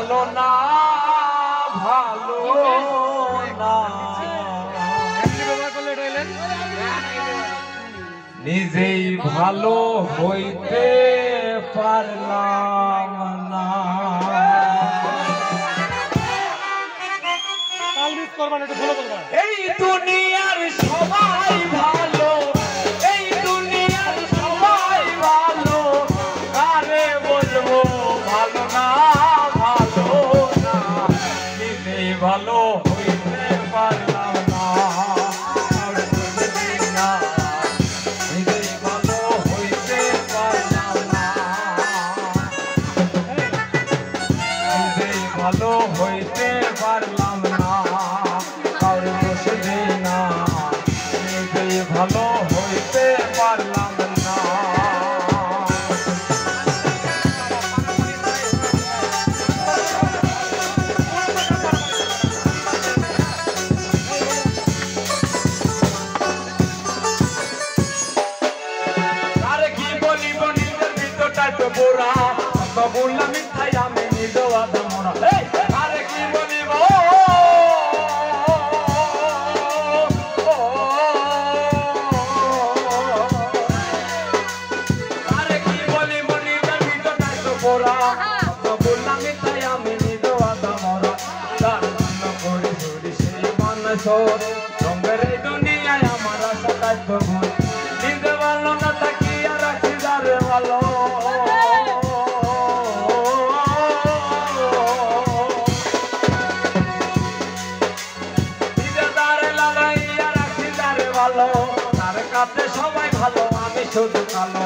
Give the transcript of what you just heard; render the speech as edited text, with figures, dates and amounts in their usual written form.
ভালো না ভালো না নিজেই ভালো হইতে পারলাম না। এই দুনিয়ার সবাই ভালো, এই দুনিয়ার সবাই ভালো, কারে বলবো ভালো না ভালো না নিজেই ভালো হইতে পারলাম না। ভালো হইতে পারলাম না কারো দোষ দেই না, নিজেই ভালো হইতে পারলাম না। আরে কি বলিব নিজের ভিতরটা তো বোরা, বললাম মিথ্যাই আমি নিজেও আদা মরা। আরে কি বলিব আরে কি বলিব নিজের ভিতরটা তো বোরা, বললাম মিথ্যাই আমি নিজেও আদা মরা। তার জন্য করি ধরি সেই মানুষ রঙের এই দুনিয়ায় আমার আশা তাই তো ভুল, নিজে ভালো না থাকি আর রাখি যারে ভালো। তার কাছে সবাই ভালো, আমি শুধু কালো।